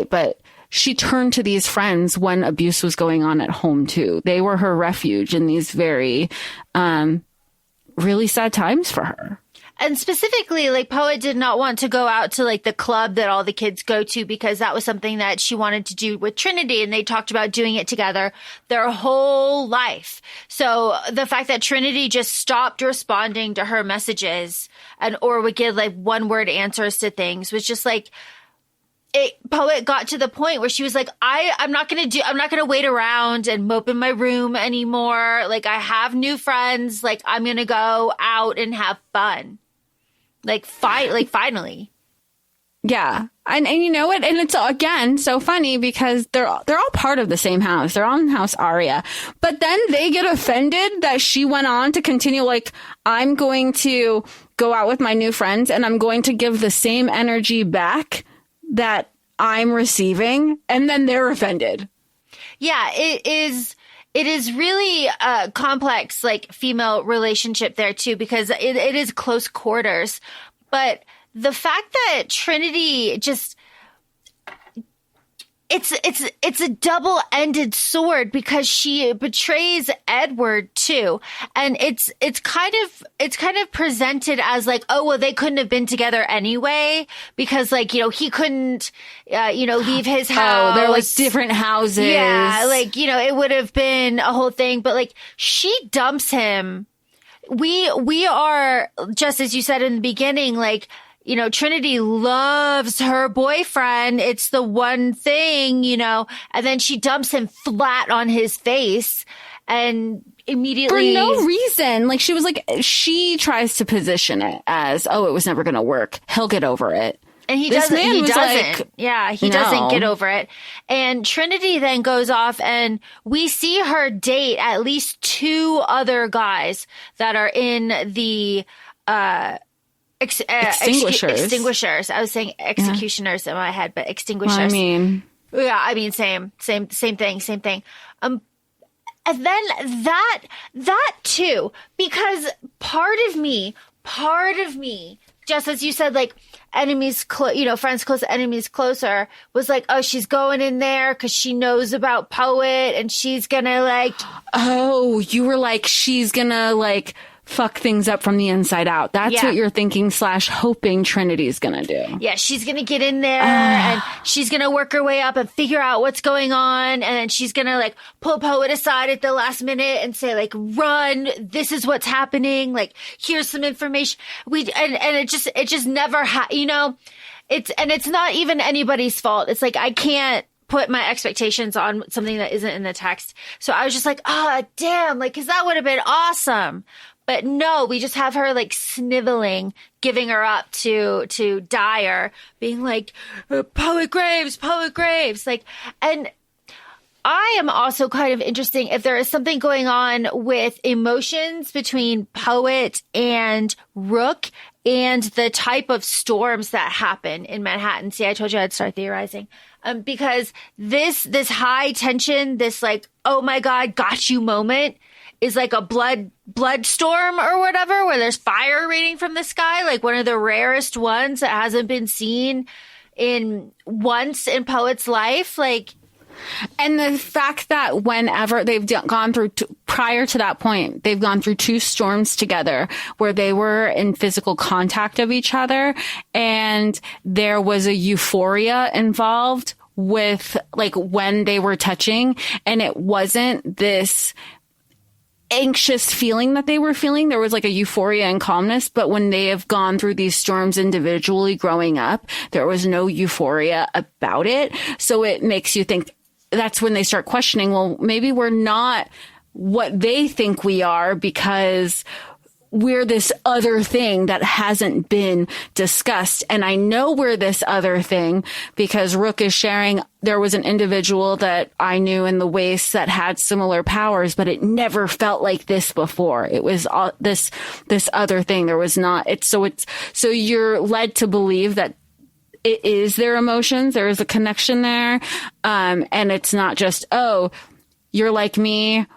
but she turned to these friends when abuse was going on at home too. They were her refuge in these very, really sad times for her. And specifically, like, Poet did not want to go out to, like, the club that all the kids go to because that was something that she wanted to do with Trinity, and they talked about doing it together their whole life. So the fact that Trinity just stopped responding to her messages or would give, like, one-word answers to things was just, like, Poet got to the point where she was like, I'm not going to wait around and mope in my room anymore. Like, I have new friends. Like, I'm going to go out and have fun. Finally. Yeah. And you know what? And it's, again, so funny because they're all part of the same house. They're all in House Aria. But then they get offended that she went on to continue, like, I'm going to go out with my new friends and I'm going to give the same energy back that I'm receiving. And then they're offended. Yeah, it is really a complex, like, female relationship there too, because it is close quarters. But the fact that Trinity just, it's a double-ended sword because she betrays Edward too. And it's kind of presented as like, oh, well, they couldn't have been together anyway because, like, he couldn't, leave his house. Oh, they're like different houses. Yeah. Like, it would have been a whole thing, but like she dumps him. We are, just as you said in the beginning, like, Trinity loves her boyfriend. It's the one thing, and then she dumps him flat on his face and immediately. For no reason. Like, she was like, she tries to position it as, oh, it was never going to work. He'll get over it. And he doesn't. Yeah, he doesn't get over it. And Trinity then goes off and we see her date at least two other guys that are in the, extinguishers. I was saying executioners in my head, but extinguishers. Well, I mean, same thing. And then that too, because part of me, just as you said, like, enemies, friends close, enemies closer, was like, oh, she's going in there because she knows about Poet and she's gonna like. Oh, you were like, she's gonna like fuck things up from the inside out. That's what you're thinking / hoping Trinity's gonna do. Yeah, she's gonna get in there and she's gonna work her way up and figure out what's going on, and then she's gonna like pull Poet aside at the last minute and say like, "Run! This is what's happening. Like, here's some information." It just never it's not even anybody's fault. It's like I can't put my expectations on something that isn't in the text. So I was just like, damn, like, cause that would have been awesome. But no, we just have her like sniveling, giving her up to Dyer, being like, Poet Graves. Like, and I am also kind of interesting if there is something going on with emotions between Poet and Rook and the type of storms that happen in Manhattan. See, I told you I'd start theorizing. Because this high tension, this like, oh my God, got you moment is like a blood storm or whatever, where there's fire raining from the sky, like one of the rarest ones that hasn't been seen once in Poet's life. Like, and the fact that whenever they've gone through, prior to that point, they've gone through 2 storms together where they were in physical contact of each other, and there was a euphoria involved with like when they were touching, and it wasn't this anxious feeling that they were feeling. There was like a euphoria and calmness, but when they have gone through these storms individually growing up, there was no euphoria about it. So it makes you think, that's when they start questioning, well, maybe we're not what they think we are because we're this other thing that hasn't been discussed. And I know we're this other thing because Rook is sharing, there was an individual that I knew in the Waste that had similar powers, but it never felt like this before. It was this other thing. There was not, so you're led to believe that it is their emotions. There is a connection there. And it's not just, oh, you're like me.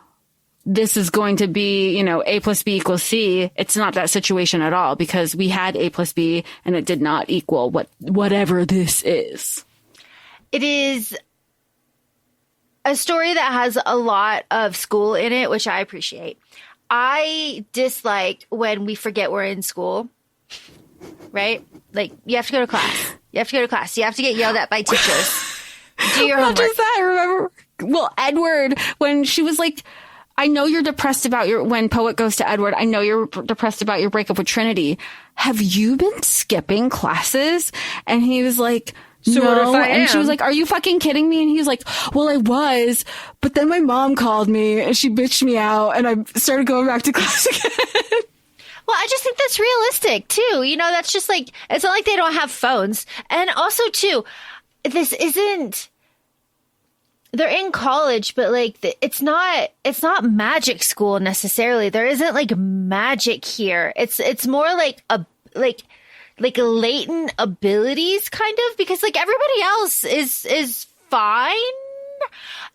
This is going to be, A plus B equals C. It's not that situation at all because we had A plus B and it did not equal whatever this is. It is a story that has a lot of school in it, which I appreciate. I dislike when we forget we're in school, right? Like, you have to go to class. You have to get yelled at by teachers. Do your homework. Not just that, I remember. Well, Edward, when she was like, I know you're depressed about when Poet goes to Edward, I know you're depressed about your breakup with Trinity. Have you been skipping classes? And he was like, so no. What if I am? And she was like, are you fucking kidding me? And he was like, well, I was, but then my mom called me and she bitched me out and I started going back to class again. Well, I just think that's realistic too. That's just like, it's not like they don't have phones. And also too, they're in college, but like it's not magic school necessarily. There isn't like magic here. It's more like latent abilities kind of, because like everybody else is fine.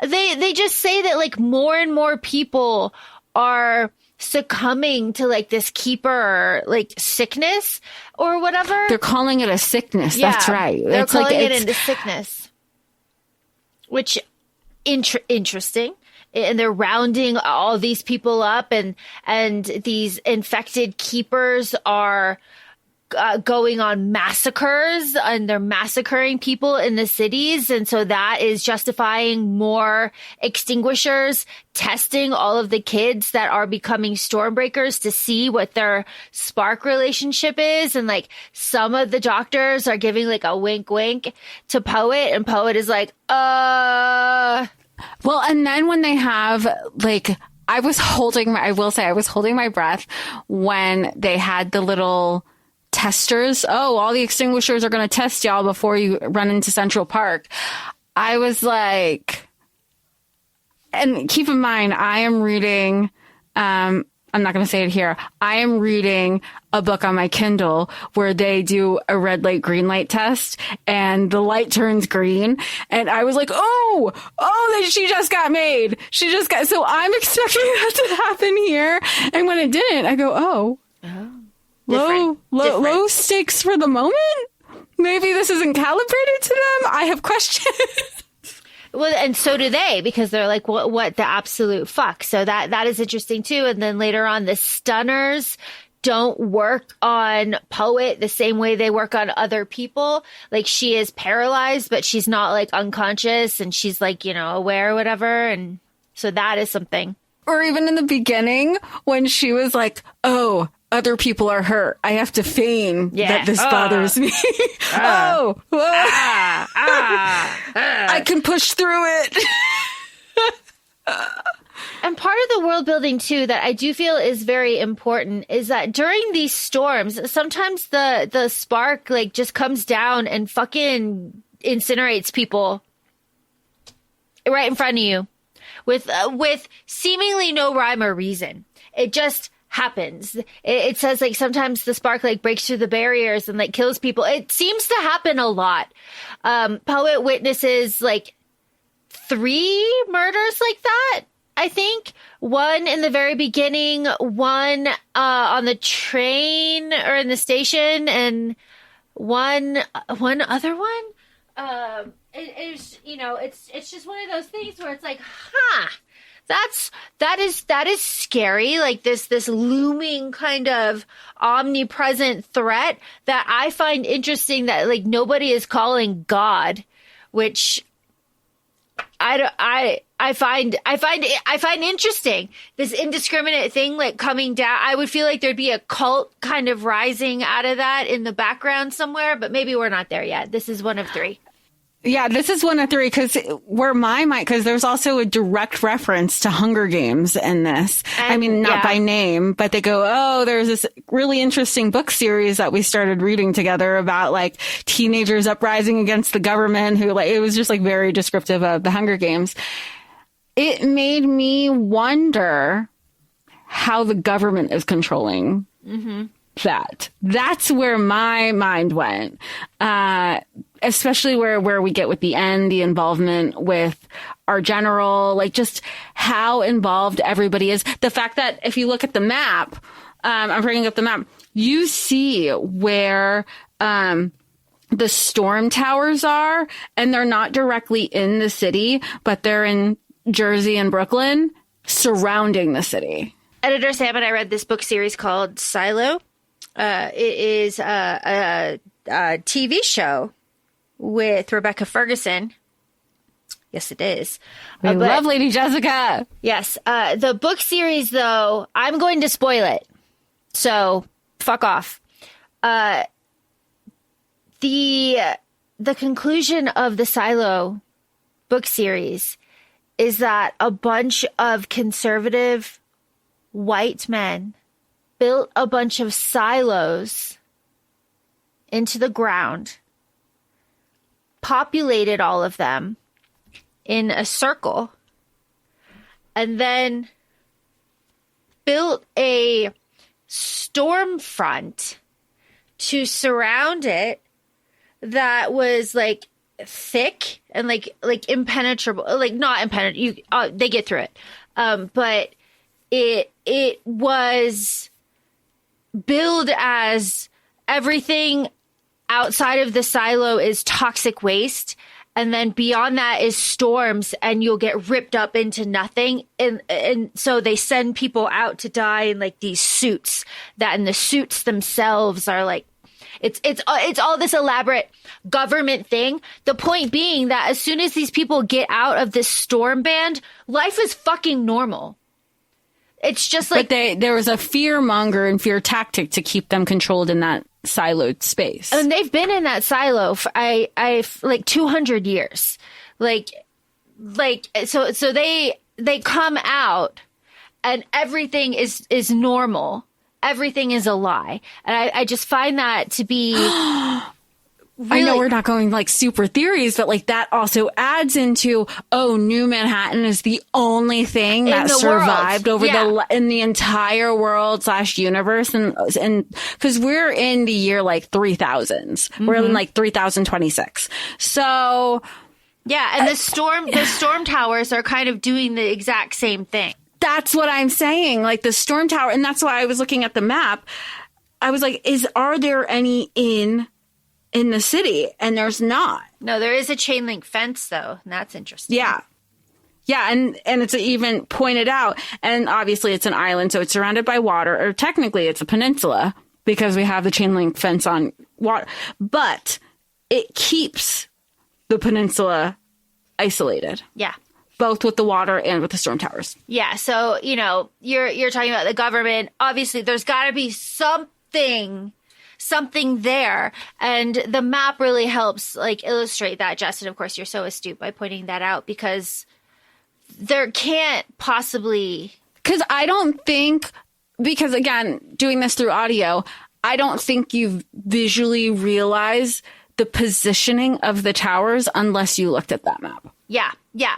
They just say that like more and more people are succumbing to like this keeper like sickness or whatever. They're calling it a sickness. Yeah, that's right. They're calling it into sickness, which interesting. And they're rounding all these people up, and these infected keepers are going on massacres, and they're massacring people in the cities. And so that is justifying more extinguishers testing all of the kids that are becoming Stormbreakers to see what their spark relationship is. And like some of the doctors are giving like a wink wink to Poet, and Poet is like, well, and then when they have like, I was holding my breath when they had the little testers. Oh, all the extinguishers are going to test y'all before you run into Central Park. I was like, and keep in mind, I am reading, I'm not going to say it here. I am reading a book on my Kindle where they do a red light, green light test, and the light turns green. And I was like, she just got made. So I'm expecting that to happen here. And when it didn't, I go, low stakes for the moment. Maybe this isn't calibrated to them. I have questions. Well, and so do they, because they're like, what the absolute fuck? So that is interesting too. And then later on, the Stunners don't work on Poet the same way they work on other people. Like, she is paralyzed, but she's not like unconscious, and she's like, aware or whatever. And so that is something. Or even in the beginning when she was like, oh, other people are hurt. I have to feign that this bothers me. I can push through it. And part of the world building too that I do feel is very important is that during these storms, sometimes the spark like just comes down and fucking incinerates people right in front of you with seemingly no rhyme or reason. It just happens. It says like sometimes the spark like breaks through the barriers and like kills people. It seems to happen a lot. Poet witnesses like 3 murders like that. I think one in the very beginning, one on the train or in the station, and one other one. It's just one of those things where it's like, that is scary. Like this looming kind of omnipresent threat that I find interesting that like nobody is calling God, which I find interesting, this indiscriminate thing like coming down. I would feel like there'd be a cult kind of rising out of that in the background somewhere, but maybe we're not there yet. This is one of 3. Yeah, this is one of 3 because there's also a direct reference to Hunger Games in this. And, I mean, not by name, but they go, oh, there's this really interesting book series that we started reading together about like teenagers uprising against the government who like, it was just like very descriptive of the Hunger Games. It made me wonder how the government is controlling that. That's where my mind went. Especially where we get with the end, the involvement with our general, like just how involved everybody is. The fact that if you look at the map, I'm bringing up the map, you see where the storm towers are, and they're not directly in the city, but they're in Jersey and Brooklyn, surrounding the city. Editor Sam and I read this book series called Silo. It is a TV show with Rebecca Ferguson. Yes, it is. We love Lady Jessica. Yes. The book series, though, I'm going to spoil it. So, fuck off. The conclusion of the Silo book series is that a bunch of conservative white men built a bunch of silos into the ground, populated all of them in a circle, and then built a storm front to surround it that was like thick and like impenetrable, like not impenetrable. They get through it. But it was billed as everything outside of the silo is toxic waste. And then beyond that is storms, and you'll get ripped up into nothing. And so they send people out to die in like these suits and the suits themselves are like, it's all this elaborate government thing. The point being that as soon as these people get out of this storm band, life is fucking normal. It's just like, but there was a fear monger and fear tactic to keep them controlled in that siloed space. And they've been in that silo for I like 200 years. So they come out and everything is normal. Everything is a lie. And I just find that to be really, I know we're not going like super theories, but like that also adds into, New Manhattan is the only thing that survived over in the entire world / universe. And cause we're in the year like 3000s, we're in like 3026. So yeah. And the storm towers are kind of doing the exact same thing. That's what I'm saying. Like the storm tower. And that's why I was looking at the map. I was like, are there any in in the city, and there's not. No, there is a chain link fence, though, and that's interesting. Yeah. Yeah, and it's even pointed out, and obviously it's an island, so it's surrounded by water, or technically it's a peninsula, because we have the chain link fence on water. But it keeps the peninsula isolated. Yeah. Both with the water and with the storm towers. Yeah, so, you know, you're talking about the government. Obviously, there's got to be something there. And the map really helps, like, illustrate that, Justin. Of course, you're so astute by pointing that out, because there can't possibly... Because again, doing this through audio, I don't think you visually realize the positioning of the towers unless you looked at that map. Yeah,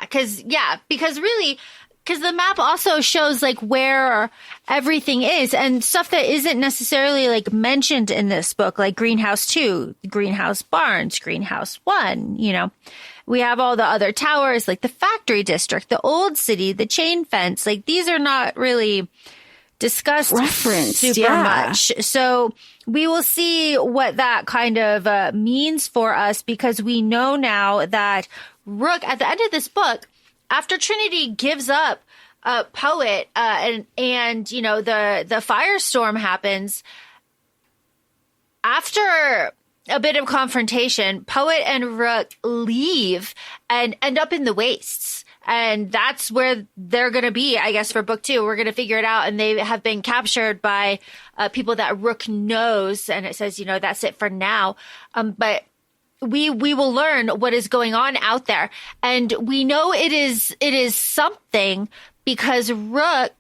because the map also shows, like, where everything is, and stuff that isn't necessarily, like, mentioned in this book, like Greenhouse 2, Greenhouse Barns, Greenhouse 1, you know. We have all the other towers, like the factory district, the old city, the chain fence. Like, these are not really discussed super much. So we will see what that kind of means for us, because we know now that Rook, at the end of this book, after Trinity gives up Poet and you know, the firestorm happens, after a bit of confrontation, Poet and Rook leave and end up in the wastes. And that's where they're going to be, I guess, for book 2. We're going to figure it out. And they have been captured by people that Rook knows. And it says, you know, that's it for now. But we will learn what is going on out there. And we know it is something, because Rook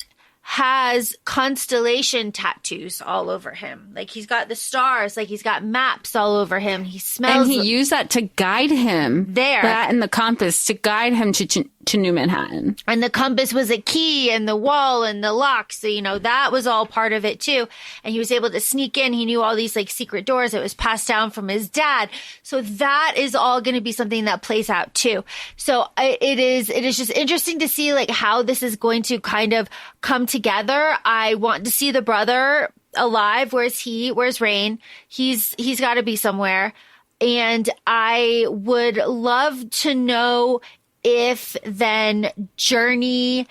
has constellation tattoos all over him. Like, he's got the stars, like he's got maps all over him. He smells. And he used that to guide him there. That and the compass to guide him to New Manhattan. And the compass was a key, and the wall and the lock. So, you know, that was all part of it too. And he was able to sneak in. He knew all these, like, secret doors that was passed down from his dad. So that is all going to be something that plays out too. So it is just interesting to see, like, how this is going to kind of come together. I want to see the brother alive. Where's he? Where's Rain? He's got to be somewhere. And I would love to know if then Journey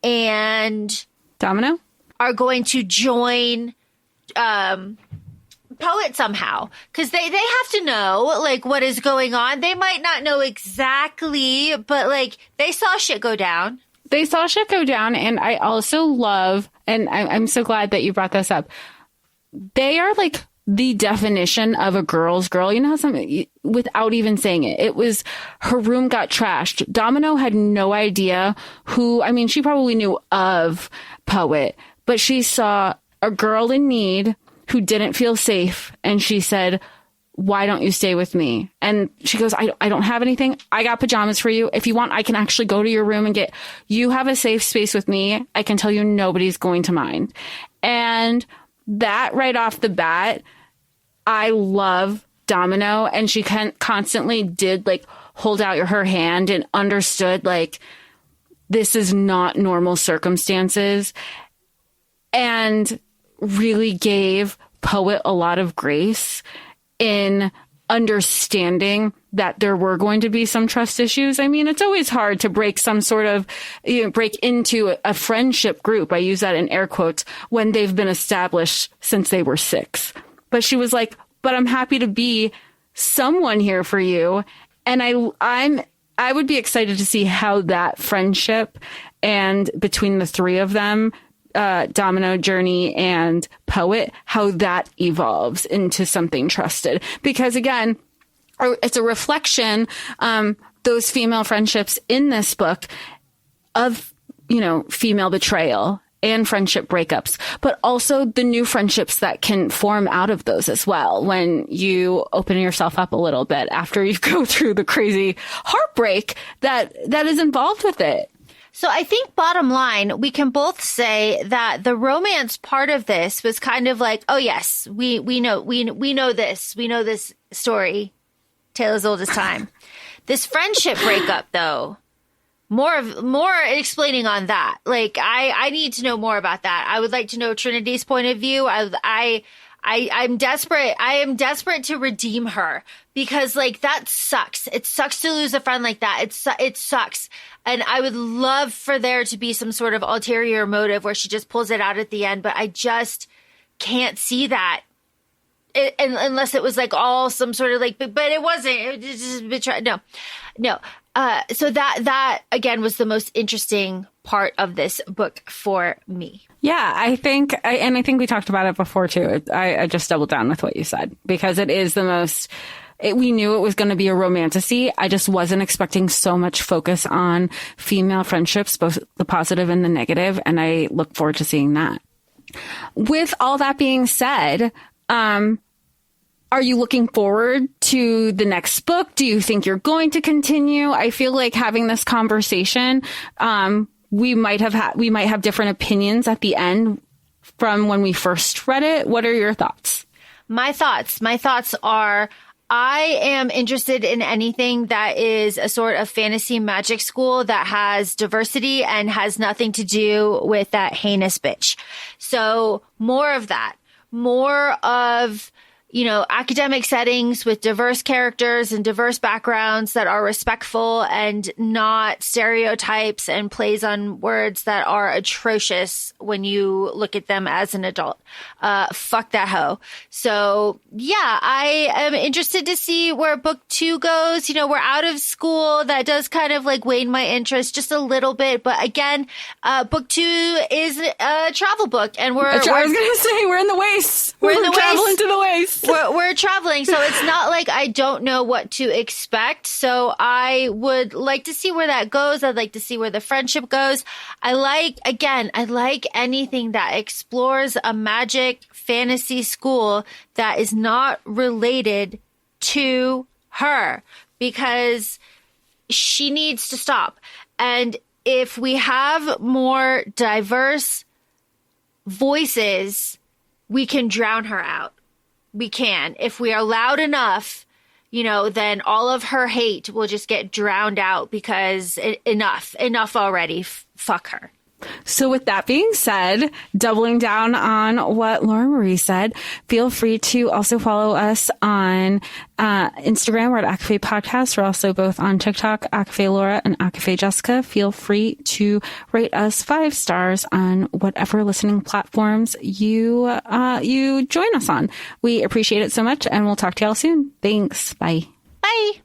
and Domino are going to join Poet somehow, because they have to know, like, what is going on. They might not know exactly, but, like, they saw shit go down. And I also love, and I'm so glad that you brought this up, they are, like, the definition of a girl's girl. You know how something, without even saying it, it was, her room got trashed. Domino had no idea who, I mean, she probably knew of Poet, but she saw a girl in need who didn't feel safe. And she said, why don't you stay with me? And she goes, I don't have anything. I got pajamas for you. If you want, I can actually go to your room and you have a safe space with me. I can tell you nobody's going to mind. And that right off the bat, I love Domino. And she constantly did, like, hold out her hand and understood, like, this is not normal circumstances, and really gave Poet a lot of grace in understanding that there were going to be some trust issues. I mean, it's always hard to break some sort of, break into a friendship group. I use that in air quotes, when they've been established since they were 6. But she was like, but I'm happy to be someone here for you. And I would be excited to see how that friendship, and between the 3 of them, Domino, Journey, and Poet, how that evolves into something trusted. Because again, it's a reflection, those female friendships in this book, of, female betrayal and friendship breakups, but also the new friendships that can form out of those as well, when you open yourself up a little bit after you go through the crazy heartbreak that is involved with it. So I think bottom line, we can both say that the romance part of this was kind of like, oh yes, we know this story, tale as old as time. This friendship breakup, though, more explaining on that. Like, I need to know more about that. I would like to know Trinity's point of view. I I'm desperate. I am desperate to redeem her because like that sucks. It sucks to lose a friend like that. It sucks. And I would love for there to be some sort of ulterior motive where she just pulls it out at the end, but I just can't see that. Unless it was like all some sort of like, but it wasn't. It just betrayal. No. So that again was the most interesting part of this book for me. Yeah, I think we talked about it before too. I just doubled down with what you said because it is the most. We knew it was going to be a romantasy. I just wasn't expecting so much focus on female friendships, both the positive and the negative, and I look forward to seeing that. With all that being said, are you looking forward to the next book? Do you think you're going to continue? I feel like having this conversation, we might have different opinions at the end from when we first read it. What are your thoughts? My thoughts are, I am interested in anything that is a sort of fantasy magic school that has diversity and has nothing to do with that heinous bitch. So more of that, more of, academic settings with diverse characters and diverse backgrounds that are respectful and not stereotypes and plays on words that are atrocious when you look at them as an adult. Fuck that hoe. So yeah, I am interested to see where book 2 goes. We're out of school. That does kind of like wane my interest just a little bit. But again, book 2 is a travel book and I was going to say we're in the wastes. We're traveling to the wastes. We're traveling, so it's not like I don't know what to expect. So I would like to see where that goes. I'd like to see where the friendship goes. I like anything that explores a magic fantasy school that is not related to her because she needs to stop. And if we have more diverse voices, we can drown her out. We can. If we are loud enough, then all of her hate will just get drowned out because enough already. Fuck her. So with that being said, doubling down on what Laura Marie said, feel free to also follow us on Instagram. We're at ACOFAE Podcast. We're also both on TikTok, ACOFAE Laura and ACOFAE Jessica. Feel free to rate us 5 stars on whatever listening platforms you join us on. We appreciate it so much, and we'll talk to y'all soon. Thanks. Bye. Bye.